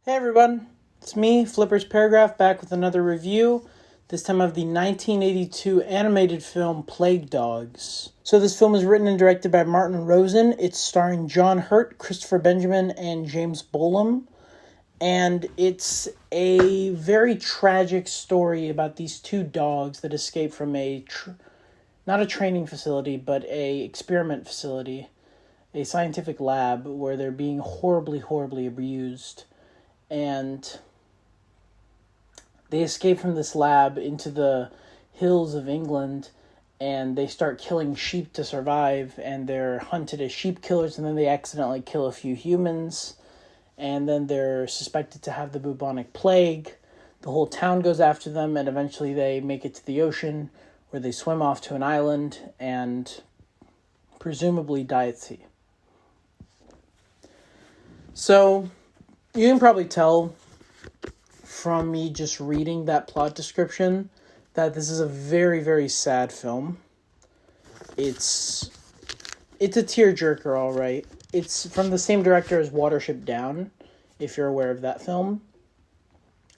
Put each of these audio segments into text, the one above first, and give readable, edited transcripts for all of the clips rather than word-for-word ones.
Hey everyone, it's me, Flipper's Paragraph, back with another review, this time of the 1982 animated film Plague Dogs. So this film is written and directed by Martin Rosen. It's starring John Hurt, Christopher Benjamin, and James Bolam. And it's a very tragic story about these two dogs that escape from not a training facility, but a experiment facility, a scientific lab where they're being horribly abused. And they escape from this lab into the hills of England, and they start killing sheep to survive, and they're hunted as sheep killers, and then they accidentally kill a few humans, and then they're suspected to have the bubonic plague. The whole town goes after them, and eventually they make it to the ocean, where they swim off to an island, and presumably die at sea. So you can probably tell from me just reading that plot description that this is a very sad film. It's a tearjerker, all right. It's from the same director as Watership Down, if you're aware of that film,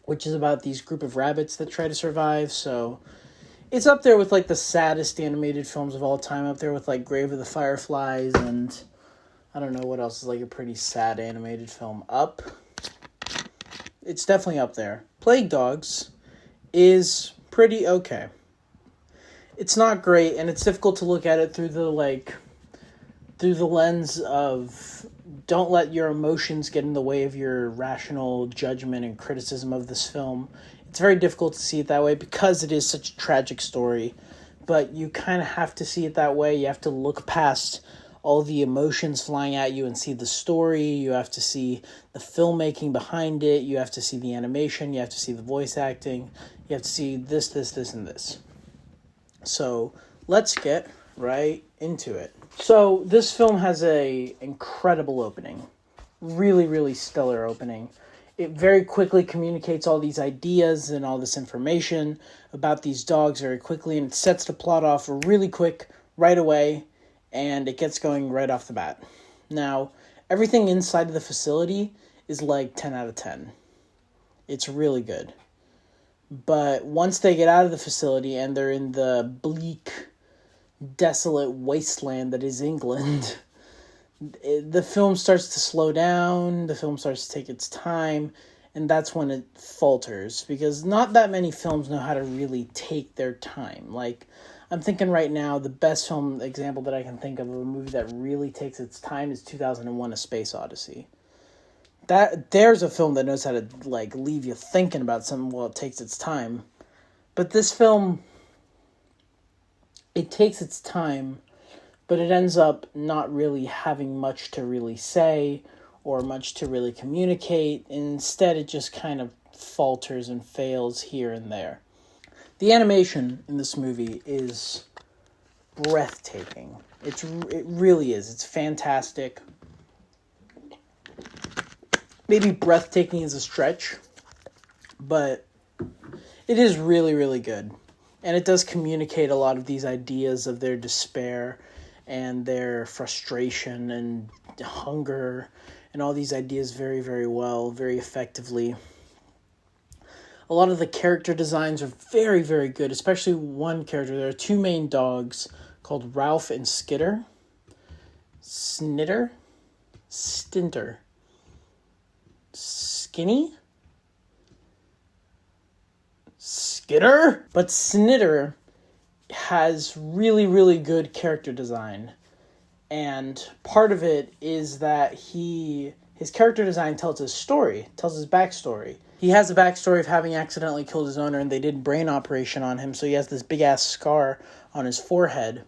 which is about these group of rabbits that try to survive. So it's up there with like the saddest animated films of all time, up there with like Grave of the Fireflies, and I don't know what else is like a pretty sad animated film. Up. It's definitely up there. Plague Dogs is pretty okay. It's not great, and it's difficult to look at it through the lens of don't let your emotions get in the way of your rational judgment and criticism of this film. It's very difficult to see it that way because it is such a tragic story, but you kind of have to see it that way. You have to look past all the emotions flying at you and see the story. You have to see the filmmaking behind it. You have to see the animation. You have to see the voice acting. You have to see this, and this. So let's get right into it. So this film has a incredible opening. Really stellar opening. It very quickly communicates all these ideas and all this information about these dogs very quickly, and it sets the plot off really quick, right away, and it gets going right off the bat. Now, everything inside of the facility is like 10 out of 10. It's really good. But once they get out of the facility and they're in the bleak, desolate wasteland that is England, the film starts to slow down, the film starts to take its time, and that's when it falters, because not that many films know how to really take their time. Like, I'm thinking right now, the best film example that I can think of a movie that really takes its time is 2001: A Space Odyssey. There's a film that knows how to like leave you thinking about something while it takes its time. But this film, it takes its time, but it ends up not really having much to really say or much to really communicate. Instead, it just kind of falters and fails here and there. The animation in this movie is breathtaking. It really is. It's fantastic. Maybe breathtaking is a stretch, but it is really good. And it does communicate a lot of these ideas of their despair and their frustration and hunger and all these ideas very well, very effectively. A lot of the character designs are very good, especially one character. There are two main dogs called Ralph and Skitter. Snitter? Stinter. Skinny? Skitter? But Snitter has really good character design. And part of it is that his character design tells his story, tells his backstory. He has a backstory of having accidentally killed his owner, and they did brain operation on him, so he has this big-ass scar on his forehead.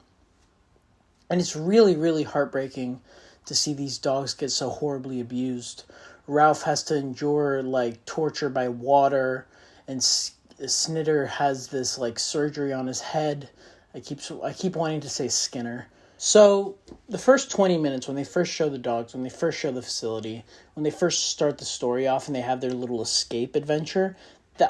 And it's really heartbreaking to see these dogs get so horribly abused. Ralph has to endure, like, torture by water, and Snitter has this, like, surgery on his head. I keep wanting to say Skinner. So, the first 20 minutes, when they first show the dogs, when they first show the facility, when they first start the story off and they have their little escape adventure,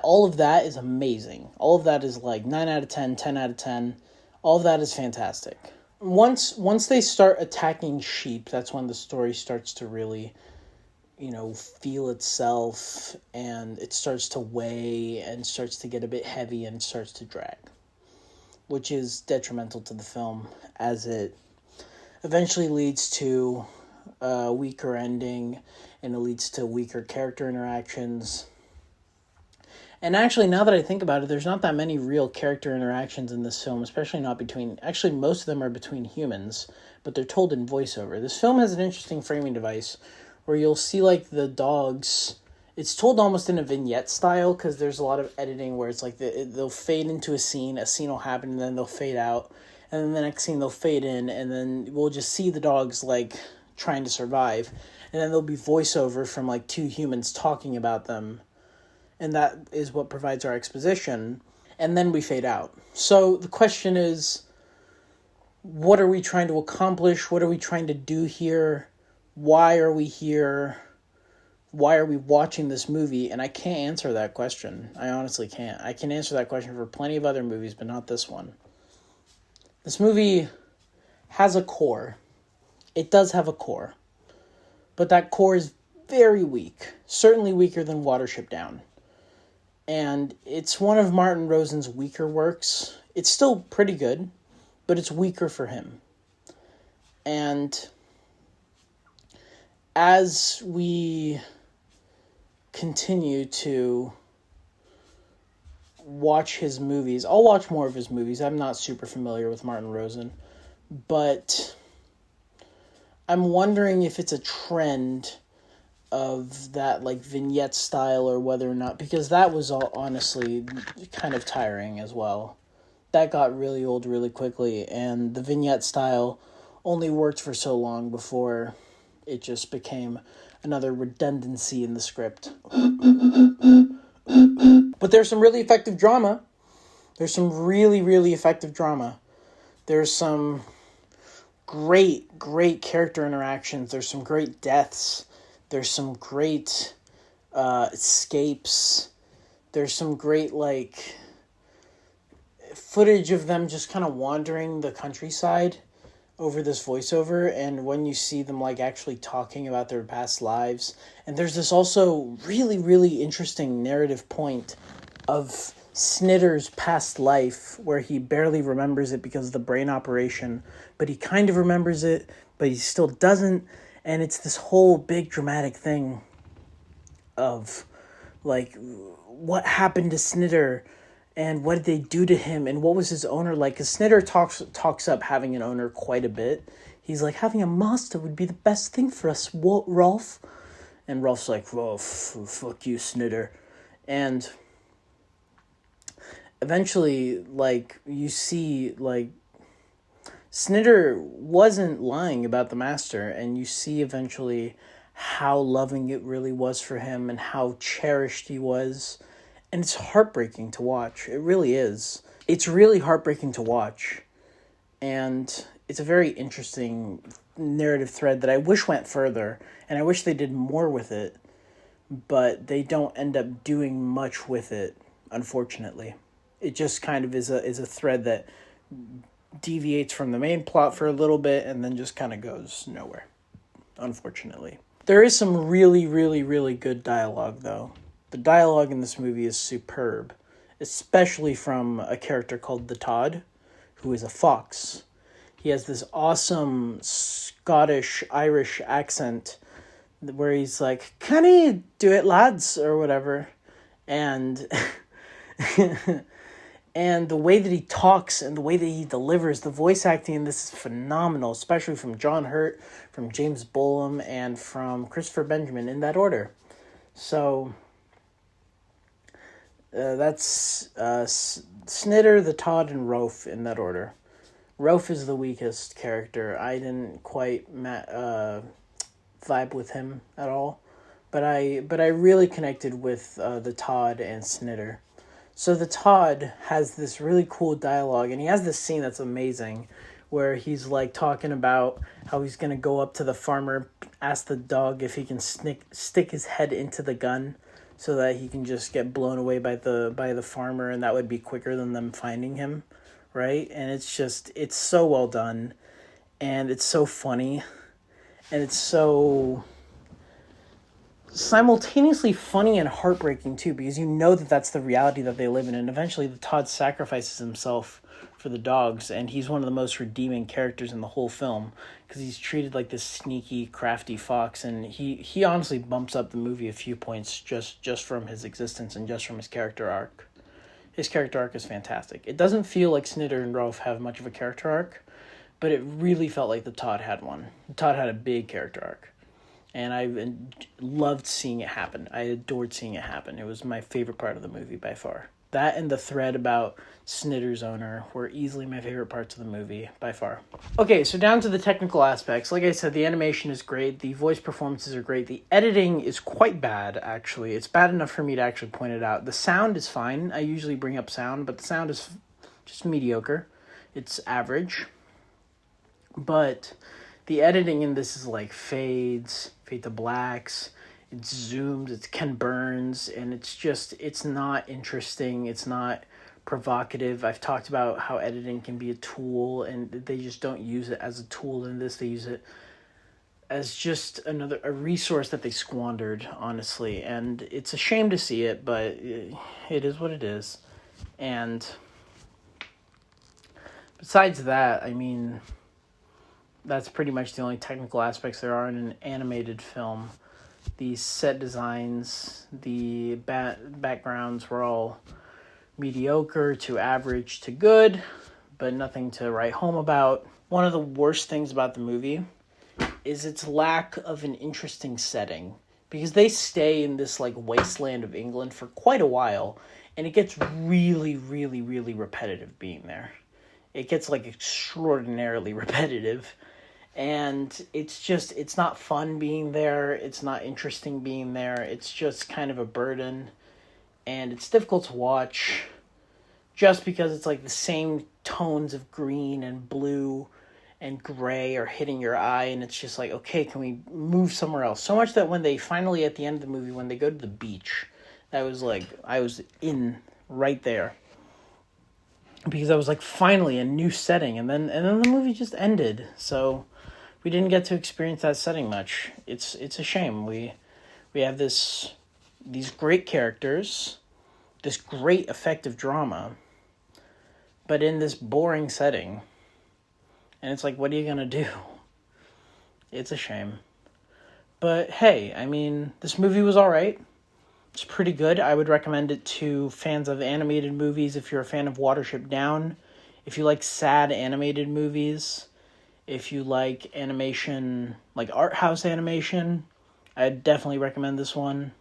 all of that is amazing. All of that is like 9 out of 10, 10 out of 10. All of that is fantastic. Once they start attacking sheep, that's when the story starts to really feel itself, and it starts to weigh and starts to get a bit heavy and starts to drag, which is detrimental to the film, as it eventually leads to a weaker ending, and it leads to weaker character interactions. And actually, now that I think about it, there's not that many real character interactions in this film, especially not between... Actually, most of them are between humans, but they're told in voiceover. This film has an interesting framing device where you'll see, like, the dogs... It's told almost in a vignette style, because there's a lot of editing where it's like they'll fade into a scene will happen, and then they'll fade out, and then the next scene they'll fade in, and then we'll just see the dogs, like, trying to survive, and then there'll be voiceover from, like, two humans talking about them, and that is what provides our exposition, and then we fade out. So the question is, what are we trying to accomplish? What are we trying to do here? Why are we here? Why are we watching this movie? And I can't answer that question. I honestly can't. I can answer that question for plenty of other movies, but not this one. This movie has a core. It does have a core. But that core is very weak. Certainly weaker than Watership Down. And it's one of Martin Rosen's weaker works. It's still pretty good, but it's weaker for him. And as we continue to watch his movies, I'll watch more of his movies. I'm not super familiar with Martin Rosen, but I'm wondering if it's a trend of that, like, vignette style, or whether or not, because that was all honestly kind of tiring as well. That got really old really quickly, and the vignette style only worked for so long before it just became another redundancy in the script. But there's some really effective drama. There's some really, really effective drama. There's some great character interactions. There's some great deaths. There's some great escapes. There's some great, like, footage of them just kind of wandering the countryside over this voiceover, and when you see them, like, actually talking about their past lives. And there's this also really, really interesting narrative point of Snitter's past life, where he barely remembers it because of the brain operation, but he kind of remembers it, but he still doesn't. And it's this whole big dramatic thing of, like, what happened to Snitter, and what did they do to him, and what was his owner like? Because Snitter talks up having an owner quite a bit. He's like, having a master would be the best thing for us, what, Rolf? And Rolf's like, well, fuck you, Snitter. And eventually, like, you see, like, Snitter wasn't lying about the master, and you see eventually how loving it really was for him and how cherished he was. And it's heartbreaking to watch. It really is. It's really heartbreaking to watch. And it's a very interesting narrative thread that I wish went further, and I wish they did more with it, but they don't end up doing much with it, unfortunately. It just kind of is a thread that deviates from the main plot for a little bit and then just kind of goes nowhere, unfortunately. There is some really, really, really good dialogue, though. The dialogue in this movie is superb, especially from a character called the Todd, who is a fox. He has this awesome Scottish-Irish accent where he's like, "Can you do it, lads?" or whatever. And and the way that he talks and the way that he delivers, the voice acting in this is phenomenal, especially from John Hurt, from James Bolam, and from Christopher Benjamin, in that order. So that's Snitter, the Todd, and Rolf in that order. Rolf is the weakest character. I didn't quite vibe with him at all, but I really connected with the Todd and Snitter. So the Todd has this really cool dialogue, and he has this scene that's amazing, where he's, like, talking about how he's going to go up to the farmer, ask the dog if he can stick his head into the gun so that he can just get blown away by the farmer, and that would be quicker than them finding him, right? And it's so well done, and it's so funny, and it's so simultaneously funny and heartbreaking too, because you know that that's the reality that they live in, and eventually the Todd sacrifices himself for the dogs, and he's one of the most redeeming characters in the whole film, because he's treated like this sneaky, crafty fox, and he honestly bumps up the movie a few points just from his existence and just from his character arc. His character arc is fantastic. It doesn't feel like Snitter and Rolf have much of a character arc, but it really felt like the Todd had one. The Todd had a big character arc. And I loved seeing it happen. I adored seeing it happen. It was my favorite part of the movie by far. That and the thread about Snitter's owner were easily my favorite parts of the movie by far. Okay, so down to the technical aspects. Like I said, the animation is great. The voice performances are great. The editing is quite bad, actually. It's bad enough for me to actually point it out. The sound is fine. I usually bring up sound, but the sound is just mediocre. It's average. But the editing in this is like fades, fade to blacks, it's zoomed, it's Ken Burns, and it's not interesting, it's not provocative. I've talked about how editing can be a tool, and they just don't use it as a tool in this. They use it as just a resource that they squandered, honestly, and it's a shame to see it, but it is what it is. And besides that, I mean, that's pretty much the only technical aspects there are in an animated film. The set designs, the backgrounds were all mediocre to average to good, but nothing to write home about. One of the worst things about the movie is its lack of an interesting setting, because they stay in this like wasteland of England for quite a while, and it gets really, really, really repetitive being there. It gets like extraordinarily repetitive. And it's not fun being there. It's not interesting being there. It's just kind of a burden. And it's difficult to watch just because it's like the same tones of green and blue and gray are hitting your eye. And it's just like, okay, can we move somewhere else? So much that when they finally, at the end of the movie, when they go to the beach, that was like, I was in right there. Because I was like, finally, a new setting. And then the movie just ended. So we didn't get to experience that setting much. It's a shame. We have these great characters, this great effective drama, but in this boring setting. And it's like, what are you going to do? It's a shame. But hey, I mean, this movie was all right. It's pretty good. I would recommend it to fans of animated movies if you're a fan of Watership Down. If you like sad animated movies, if you like animation, like art house animation, I'd definitely recommend this one.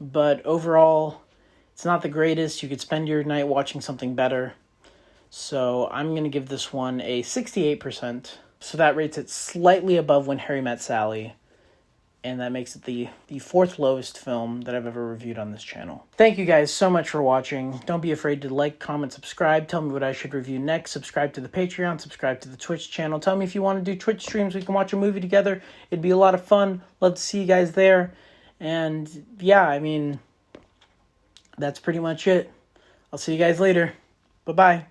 But overall, it's not the greatest. You could spend your night watching something better. So I'm going to give this one a 68%. So that rates it slightly above When Harry Met Sally. And that makes it the fourth lowest film that I've ever reviewed on this channel. Thank you guys so much for watching. Don't be afraid to like, comment, subscribe. Tell me what I should review next. Subscribe to the Patreon. Subscribe to the Twitch channel. Tell me if you want to do Twitch streams. We can watch a movie together. It'd be a lot of fun. Love to see you guys there. And yeah, I mean, that's pretty much it. I'll see you guys later. Bye-bye.